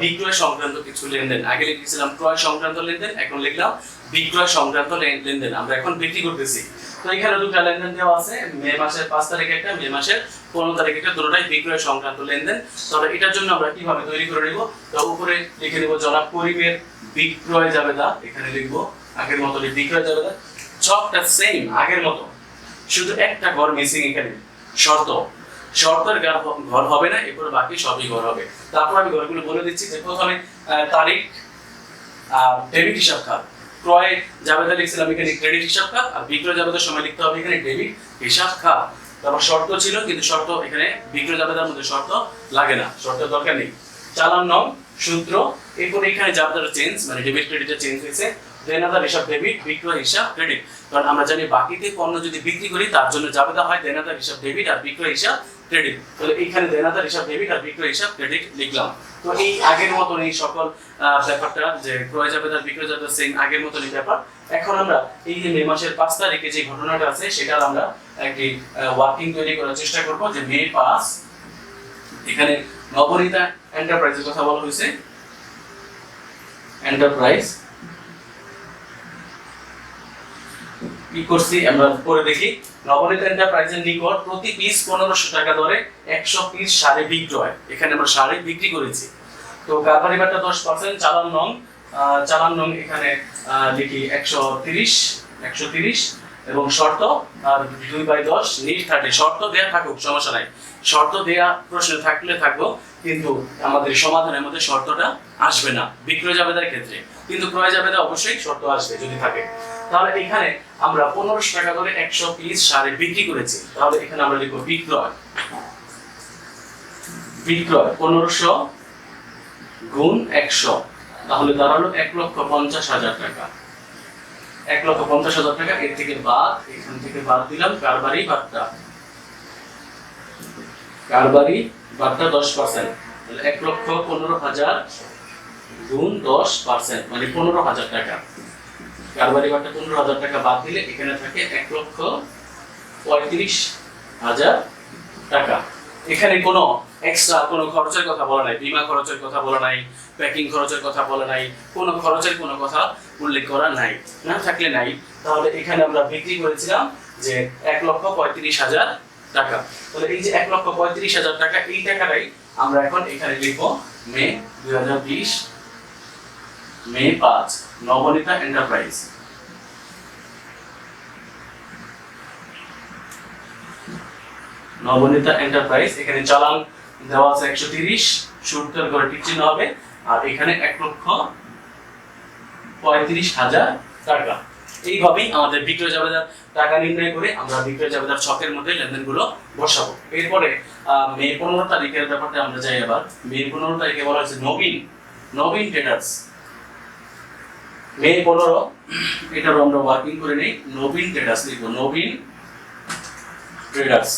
বিক্রয় সংক্রান্ত কিছু লেনদেন। আগে লিখেছিলাম ক্রয় সংক্রান্ত লেনদেন, এখন লিখলাম বিক্রয় সংক্রান্ত লেনদেন। আমরা এখন বিক্রি করতেছি। তো এখানে দুটো লেনদেন দেওয়া আছে, মে মাসের 5 তারিখে একটা, মে মাসের 15 তারিখে একটা, দুটোটাই বিক্রয় সংক্রান্ত লেনদেন। তাহলে এটার জন্য আমরা কিভাবে তৈরি করে নিব, তো উপরে লিখে নিব জনাব করিমের বিক্রয় জাবেদা। এখানে লিখবো আগের মতো বিক্রয় জাবেদা, সবটা সেম আগের মতো, শুধু একটা ঘর মিসিং। এখানে শর্তের ঘর হবে না, এরপর বাকি সবই ঘর হবে। তারপর আমি ঘরগুলো বলে দিচ্ছি যে প্রথমে তারিখ, ডেবিট হিসাব খাত। ক্রয় জাবেদা লিখছিলাম এখানে ক্রেডিট হিসাব খাত, আর বিক্রয় জাবেদার সময় লিখতে হবে এখানে ডেবিট হিসাব খাত। তারপর শর্ত ছিল, কিন্তু শর্ত এখানে বিক্রয় জাবেদার মধ্যে শর্ত লাগে না, শর্তের দরকার নেই। চালান নং, সূত্র, এরপর এখানে জাবেদার চেঞ্জ, মানে ডেবিট ক্রেডিটের চেঞ্জ হয়েছে। দেনাদার হিসাব ডেবিট, বিক্রয় হিসাব ক্রেডিট। কারণ আমরা জানি বাকিতে পণ্য যদি বিক্রি করি তার জন্য জাবেদা হয় দেনাদার হিসাব ডেবিট আর বিক্রয় হিসাব ক্রেডিট। তাহলে এখানে দেনাদার হিসাব ডেবিট আর বিক্রয় হিসাব ক্রেডিট লিখলাম। তো এই আগের মতন এই সকল ব্যাপারটা যে ক্রয় জাবেদা বিক্রয় জাবেদা সেম আগের মতনই ব্যাপার। এখন আমরা এই যে মে মাসের 5 তারিখে যে ঘটনাটা আছে সেটার আমরা একটি ওয়ার্কিং তৈরি করার চেষ্টা করব। যে মে 5, এখানে নবনীতা এন্টারপ্রাইজের কথা বলা হয়েছে। এন্টারপ্রাইজ কি করছি আমরা পরে দেখি। নবনীতা এন্টারপ্রাইজের নিকট প্রতি পিস 1500 টাকা দরে 100 পিস শাড়ি বিক্রয়। এখানে আমরা শাড়ি বিক্রি করেছি। তো কারবারি বাট্টা 10%, চালান নং এখানে লিখি 130 এবং শর্ত আর 2/10 নিট 30। শর্ত দেয়া থাকুক, সমস্যা নাই। শর্ত দেয়া প্রশ্ন থাকলে থাকবো, কিন্তু আমাদের সমাধানের মধ্যে শর্তটা আসবে না বিক্রয় জাবেদার ক্ষেত্রে, কিন্তু ক্রয় জাবেদা অবশ্যই শর্ত আসবে যদি থাকে। তাহলে এখানে আমরা 1500 টাকা করে 100 পিস শাড়ি বিক্রি করেছি। তাহলে এখানে আমরা লিখব বিক্রয় 1500 গুণ 100, তাহলে দাঁড়ালো 1,50,000 টাকা। 1,50,000 টাকা। এর থেকে বাদ, এখান থেকে বাদ দিলাম কারবারি বাট্টা 10%, তাহলে 1,15,000 গুণ 10% মানে 15,000 টাকা। কারবারি বাট্টা 15,000 টাকা বাদ দিলে এখানে থাকে 1,35,000 টাকা। এখানে কোনো এক্সট্রা কোনো খরচের কথা বলা নাই, বীমা খরচের কথা বলা নাই, প্যাকিং খরচের কথা বলা নাই, কোনো খরচের কোনো কথা উল্লেখ করা নাই। না থাকলে নাই। তাহলে এখানে আমরা বিক্রি করেছিলাম যে 1,35,000 টাকা। তাহলে এই যে 1,35,000 টাকা, এই টাকাটাই আমরা এখন এখানে লিখবো মে 2020 মে 5 নবনীতা এন্টারপ্রাইজ। নবনীতা এন্টারপ্রাইজ, এখানে চালান দেওয়া আছে 130, সূত্রের করে টিক চিহ্ন হবে, আর এখানে 1,35,000 টাকা। এইভাবেই আমাদের বিক্রয় জাবেদার টাকা নির্ণয় করে আমরা বিক্রয় জাবেদার ছকের মধ্যে লেনদেনগুলো বসাবো। এরপরে মে 15 তারিখের ব্যাপারটা আমরা যাই। আবার মে 15 তারিখে বলা হয়েছে নবীন ট্রেডার্স। মে 15 এটারও আমরা ওয়ার্কিং করে নেই। নবীন ট্রেডার্স লিখবো, নবীন ট্রেডার্স।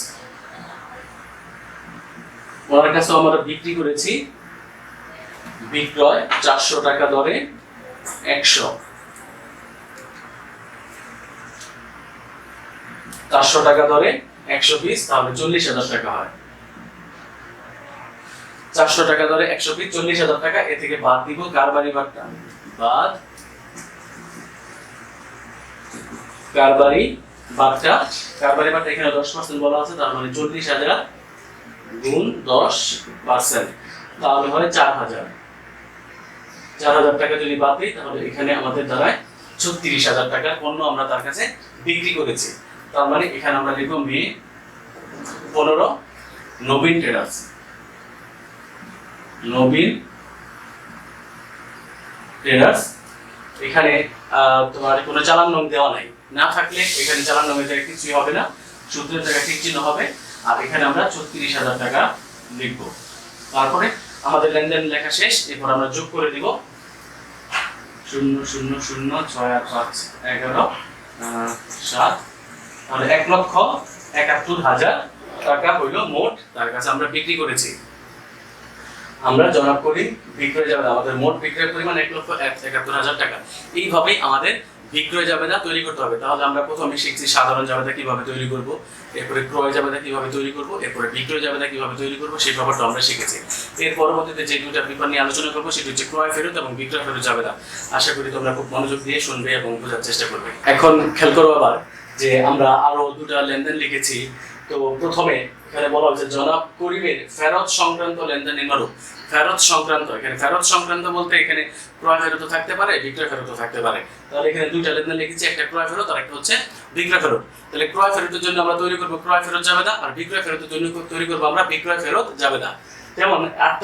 ওনার কাছে আমরা বিক্রি করেছি বিক্রয় 400 টাকা দরে 400 টাকা দরে 100 পিস, তাহলে 40,000 টাকা হয়। 400 টাকা দরে 100 পিস 40,000 টাকা। এ থেকে বাদ দিব কারবারি বাট্টা, কারবারি বাট্টা এখানে 10% বলা আছে, তার মানে 40,000 গুণ 10%, তাহলে হয় 4,000 টাকা। যদি বাদ দিই তাহলে এখানে আমাদের দ্বারায় 36,000 টাকার পণ্য আমরা তার কাছে বিক্রি করেছি। তার মানে এখানে আমরা লিখব মে 15 নবীন ট্রেডার্স। এখানে তোমার কোনো চালান নং দেওয়া নাই, না থাকলে এখানে চালান নংয়ের জায়গায় কিছুই হবে না, সূত্রের জায়গায় ঠিক চিহ্ন হবে, আর এখানে আমরা 36,000 টাকা লিখব। তারপরে আমাদের লেনদেন লেখা শেষ। এরপর আমরা যোগ করে দিব 0,0,0,6,8,5,11,7, তাহলে 1,71,000 টাকা হইল মোট তার কাছে আমরা বিক্রি করেছি। আমরা জনাব করি বিক্রয় জাবেদা, আমাদের মোট বিক্রয় পরিমাণ 1,71,000 টাকা। এইভাবেই আমাদের বিক্রয় জাবেদা তৈরি করতে হবে। তাহলে আমরা প্রথমে শিখছি সাধারণ জাবেদা কিভাবে তৈরি করব, এরপরে ক্রয় জাবেদা কিভাবে তৈরি করব, এরপরে বিক্রয় জাবেদা কিভাবে তৈরি করব, সেই ব্যাপারটা আমরা শিখেছি। এর পরবর্তীতে যে দুইটা পেপার নিয়ে আলোচনা করবো সেটি হচ্ছে ক্রয় ফেরত এবং বিক্রয় ফেরত জাবেদা। আশা করি তোমরা খুব মনোযোগ দিয়ে শুনবে এবং বোঝার চেষ্টা করবে। এখন খেয়াল করো আবার যে আমরা আরো দুটা লেনদেন লিখেছি। তো প্রথমে এখানে বলা হয়েছে জনাব করিমের ফেরত সংক্রান্ত লেনদেন নিম্নরূপ। ফেরত সংক্রান্ত, এখানে ফেরত সংক্রান্ত বলতে এখানে ক্রয় ফেরত থাকতে পারে, বিক্রয় ফেরত থাকতে পারে। তাহলে এখানে দুইটা লেনদেন লিখেছি, একটা ক্রয় ফেরত আর একটা হচ্ছে বিক্রয় ফেরত। তাহলে ক্রয় ফেরতের জন্য আমরা তৈরি করবো ক্রয় ফেরত জাবেদা, আর বিক্রয় ফেরতের জন্য তৈরি করবো আমরা বিক্রয় ফেরত জাবেদা। যেমন 8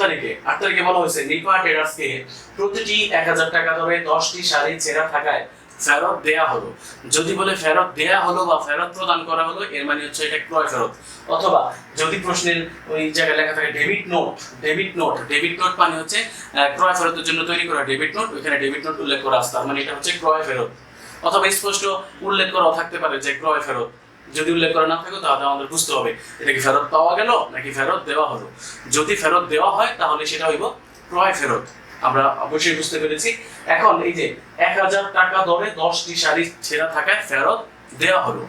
তারিখে বলা হয়েছে নিপা ট্রেডার্সকে প্রতিটি 1,000 টাকা দরে 10টি শাড়ি ছেঁড়া থাকায় ফেরত দেয়া হলো। যদি বলে ফেরত দেয়া হলো বা ফেরত প্রদান করা হলো, এর মানে হচ্ছে এটা ক্রয় ফেরত। অথবা যদি প্রশ্নের ওই জায়গায় লেখা থাকে ডেবিট নোট মানে হচ্ছে ক্রয় ফেরতের জন্য তৈরি করা ডেবিট নোট, ওইখানে ডেবিট নোট উল্লেখ করা আছে, তার মানে এটা হচ্ছে ক্রয় ফেরত। অথবা স্পষ্ট উল্লেখ করা থাকতে পারে যে ক্রয় ফেরত, যদি উল্লেখ করা না থাকে তাহলে আমাদের বুঝতে হবে এটা কি ফেরত পাওয়া গেল নাকি ফেরত দেওয়া হলো। যদি ফেরত দেওয়া হয় তাহলে সেটা হইব ক্রয় ফেরত। আমরা অবশ্যই বুঝতে পেরেছি। এখন এই যে 1,000 টাকা দরে 10টি শাড়ি ছেঁড়া থাকায় ফেরত দেওয়া হলো,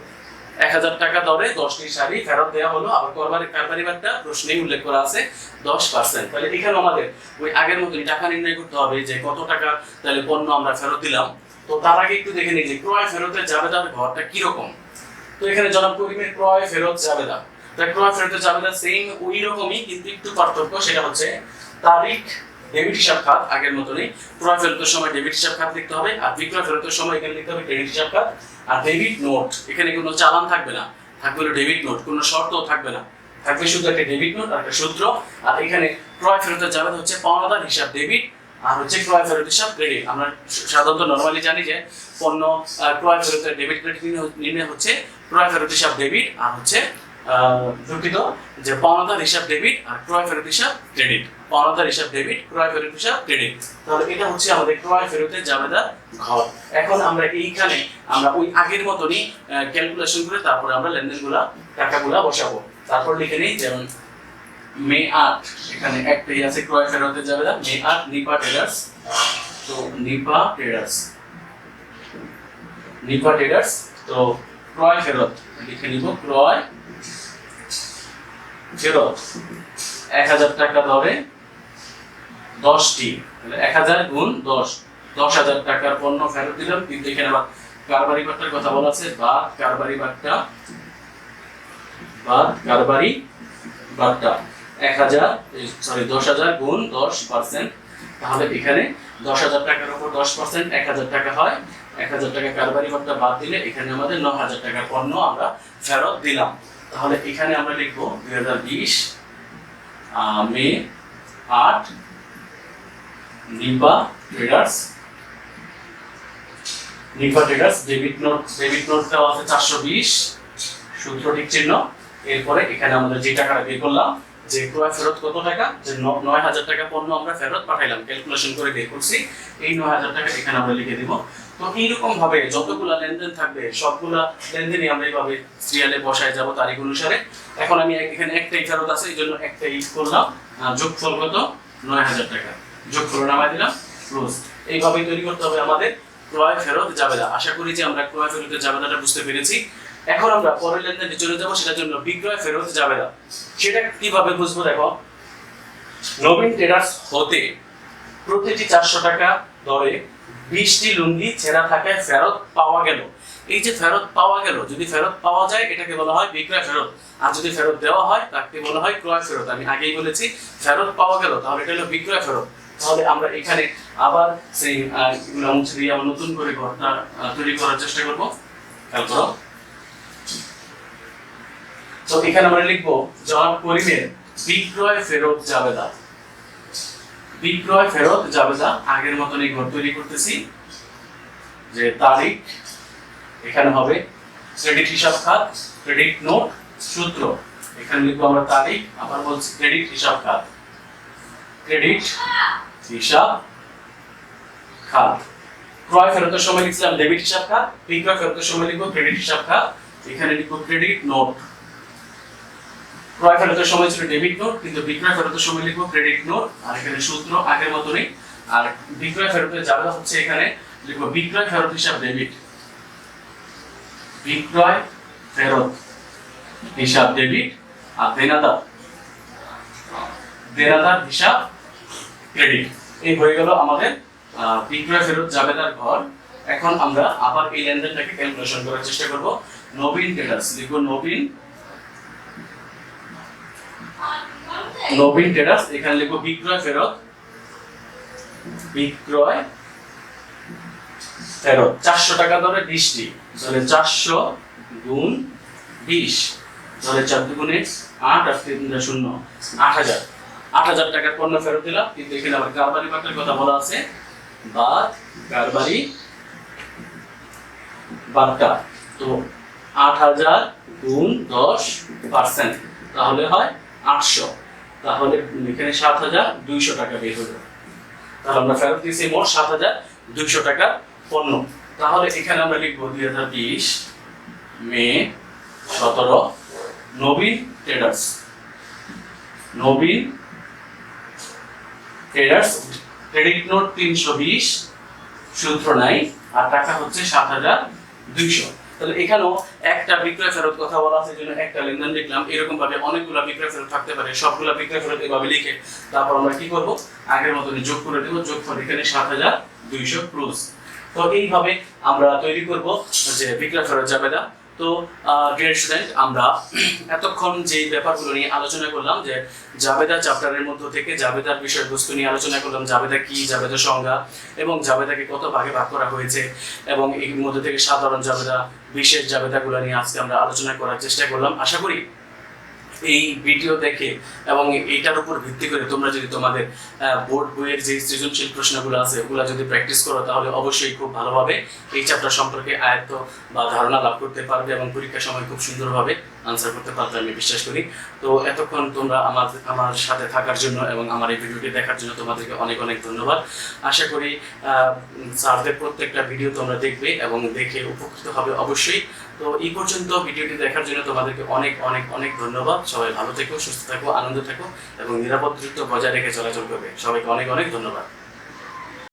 1000 টাকা দরে 10টি শাড়ি ফেরত দেওয়া হলো। আবার কারবারি বাট্টা প্রশ্নেই উল্লেখ করা আছে 10%। তাহলে এখানে আমাদের ওই আগের মতই টাকা নির্ণয় করতে হবে যে কত টাকা তাহলে পণ্য আমরা ফেরত দিলাম। তো তার আগে একটু দেখে নিই যে ক্রয় ফেরতের জাবেদার ঘরটা কিরকম। তো এখানে জনাব করিমের ক্রয় ফেরত জাবেদা, তাই ক্রয় ফেরতের জাবেদা সেম ওই রকমই, কিন্তু একটু পার্থক্য সেটা হচ্ছে তারিখ ডেবিট হিসাব খাত আগের মতনই। ক্রয় ফেরতের সময় ডেবিট হিসাব খাত লিখতে হবে, আর বিক্রয় ফেরতের সময় এখানে লিখতে হবে ক্রেডিট হিসাব খাত। আর ডেবিট নোট, এখানে কোনো চালান থাকবে না, থাকবে হলো ডেবিট নোট, কোনো শর্তও থাকবে না, থাকবে শুধু একটা ডেবিট নোট আর একটা সূত্র। আর এখানে ক্রয় ফেরতের জাবেদা হচ্ছে পাওনাদার হিসাব ডেবিট, আর হচ্ছে ক্রয় ফেরত হিসাব ক্রেডিট। আমরা সাধারণত নরমালি জানি যে পণ্য ক্রয় ফেরতের ডেবিট ক্রেডিট নির্ণয় হচ্ছে ক্রয় ফেরত হিসাব ডেবিট, আর হচ্ছে দুঃখিত যে পাওনাদার হিসাব ডেবিট আর ক্রয় ফেরত হিসাব ক্রেডিট। পাওনাদার হিসাব ডেবিট, ক্রয় ফেরত হিসাব ক্রেডিট। তাহলে এটা হচ্ছে আমাদের ক্রয় ফেরতের জাবেদার ঘর। এখন আমরা এইখানে আমরা ওই আগের মতনই ক্যালকুলেশন করে তারপরে আমরা লেনদেনগুলা টাকাগুলা বসাবো। তারপর লিখে নিই যেমন মে 8, এখানে একটাই আছে ক্রয় ফেরতের জাবেদা মে 8 নিপা ট্রেডার্স। তো নিপা ট্রেডার্স তো ক্রয় ফেরত লিখে নিব ক্রয় ফেরত 1000 টাকা দরে 10টি, তাহলে 1000 গুণ 10, 10000 টাকার পণ্য ফেরত দিলাম। কিন্তু এখানে আবার কারবারি বাট্টার কথা বলা আছে, বা কারবারি বাট্টা 10,000 গুণ 10%। তাহলে এখানে 10,000 টাকার উপর 10% 1000 টাকা হয়। 1000 টাকা কারবারি বাট্টা বাদ দিলে এখানে আমাদের 9000 টাকার পণ্য আমরা ফেরত দিলাম। তাহলে এখানে আমরা লিখব 2020 মে 8 নিপা ট্রেডার্স ডেবিট নোটটা আছে 420, সূত্র ঠিক চিহ্ন। এরপরে এখানে আমরা যে টাকাটা বের করলাম যে ক্রয় ফেরত কত টাকা, যে 9000 টাকা পণ্য আমরা ফেরত পাঠাইলাম, ক্যালকুলেশন করে বের করছি। এই 9000 টাকা এখানে আমরা লিখে দিব। তো এইরকম ভাবে যতগুলা লেনদেন থাকবে সবগুলা লেনদেনই আমরা এইভাবে সিরিয়ালে বসায় যাব তারিখ অনুসারে। এখন আমি এখানে একটাই ফেরত আছে, এই জন্য একটাই করলাম। যোগফল কত, 9000 টাকা, যোগফল নামাই দিলাম ক্লোজ। এইভাবেই তৈরি করতে হবে আমাদের ক্রয় ফেরত জাবেদা। আশা করি যে আমরা ক্রয় ফেরতের জাবেদাটা বুঝতে পেরেছি। এখন আমরা পরের লেনদেনে চলে যাব, সেটার জন্য বিক্রয় ফেরত জাবেদা। সেটা কিভাবে বুঝবো দেখো, নবীন ট্রেডার্স হতে প্রতিটি 400 টাকা দরে 20টি লুঙ্গি ছেঁড়া থাকায় ফেরত পাওয়া গেল। এই যে ফেরত পাওয়া গেল, যদি ফেরত পাওয়া যায় এটাকে বলা হয় বিক্রয় ফেরত, আর যদি ফেরত দেওয়া হয় তাকে বলা হয় ক্রয় ফেরত। আমি আগেই বলেছি ফেরত পাওয়া গেল, তাহলে এটা হলো বিক্রয় ফেরত। তাহলে আমরা এখানে আবার সেই মুছে দিয়ে আমরা নতুন করে ঘরটা তৈরি করার চেষ্টা করব। খেয়াল করো, তো এখানে আমরা লিখবো জনাব করিমের বিক্রয় ফেরত জাবেদা। বিক্রয় ফেরত জাবেদা আগের মতন এই ঘর তৈরি করতেছি। যে তারিখ এখানে হবে ক্রেডিট হিসাব খাত, ক্রেডিট নোট, সূত্র এখানে লিখবো আমরা তারিখ, আবার বলছি ক্রেডিট হিসাব খাত, ক্রেডিট হিসাব খাত। ক্রয় ফেরতের সময় লিখছিলাম ডেবিট হিসাব খাত, বিক্রয় ফেরতের সময় লিখবো ক্রেডিট হিসাব খাত। এখানে লিখবো ক্রেডিট নোট। ক্রয় ফেরতের সময় ছিল ডেবিট নোট, কিন্তু বিক্রয় ফেরতের সময় লিখবো ক্রেডিট নোট। আর এখানে সূত্র আগের মতনই। আর বিক্রয় ফেরতের জাবেদা হচ্ছে এখানে লিখবো বিক্রয় ফেরত হিসাব ডেবিট, বিক্রয় ফেরত হিসাব ডেবিট। আর দেনাদার হিসাব ক্রেডিট। এই হয়ে গেল আমাদের বিক্রয় ফেরত জাবেদার ঘর। এখন আমরা আবার এই লেনদেনটাকে ক্যালকুলেশন করার চেষ্টা করব। নবীন ট্রেডার্স লিখবো নবীন ট্রেডার্স, এখানে লিখবো বিক্রয় ফেরত, বিক্রয় ফেরত 400 টাকা দরে 20টি, তাহলে 400 গুণ 20, তাহলে 4 দুগুণে 8 আর 3 0, 8000 টাকার পণ্য ফেরত দিলাম। কিন্তু এখানে আবার কারবারি বাট্টার কথা বলা আছে, বা কারবারি বাট্টা। তো 8000 গুণ 10%, তাহলে হয় 800। তাহলে এখানে 7200 টাকা বের হলো। তাহলে আমরা ফেরত দিয়েছি মোট 7200 টাকা পণ্য। তাহলে এখানে আমরা লিখবো 2020 মে 17 নবীন ট্রেডার্স ক্রেডিট নোট 320, সূত্র নাই, আর টাকা হচ্ছে 7200। তাহলে এখানেও একটা বিক্রয় ফেরত কথা বলা আছে, জন্য একটা লেনদেন লিখলাম। এরকম ভাবে অনেকগুলো বিক্রয় ফেরত থাকতে পারে, সবগুলো বিক্রয় ফেরত এভাবে লিখে তারপর আমরা কি করব, আগের মতনই যোগ করে দেব। যোগফল এখানে 7200 ক্রুজ। তো এইভাবে আমরা তৈরি করব যে বিক্রয় ফেরত জাবেদা। তো ডিয়ার স্টুডেন্ট, আমরা এতক্ষণ যে ব্যাপারগুলো নিয়ে আলোচনা করলাম, যে জাবেদা চ্যাপ্টারের মধ্য থেকে জাবেদার বিষয়বস্তু নিয়ে আলোচনা করলাম, জাবেদা কি, জাবেদার সংজ্ঞা এবং জাবেদাকে কত ভাগে ভাগ করা হয়েছে, এবং এর মধ্যে থেকে সাধারণ জাবেদা, বিশেষ জাবেদাগুলো নিয়ে আজকে আমরা আলোচনা করার চেষ্টা করলাম। আশা করি এই ভিডিও দেখে এবং এইটার উপর ভিত্তি করে তোমরা যদি তোমাদের বোর্ড বইয়ের যে সৃজনশীল প্রশ্নগুলো আছে ওগুলো যদি প্র্যাকটিস করো, তাহলে অবশ্যই খুব ভালোভাবে এই চ্যাপ্টার সম্পর্কে আয়ত্ত বা ধারণা লাভ করতে পারবে এবং পরীক্ষার সময় খুব সুন্দরভাবে আনসার করতে পারবে, আমি বিশ্বাস করি। তো এতক্ষণ তোমরা আমার সাথে থাকার জন্য এবং আমার এই ভিডিওটি দেখার জন্য তোমাদেরকে অনেক অনেক ধন্যবাদ। আশা করি স্যারদের প্রত্যেকটা ভিডিও তোমরা দেখবে এবং দেখে উপকৃত হবে অবশ্যই। তো এই পর্যন্ত ভিডিওটি দেখার জন্য তোমাদেরকে অনেক অনেক অনেক ধন্যবাদ। সবাই ভালো থেকো, সুস্থ থাকো, আনন্দ থাকো এবং নিরাপদ দূরত্ব বজায় রেখে চলাচল করবে। সবাইকে অনেক অনেক ধন্যবাদ।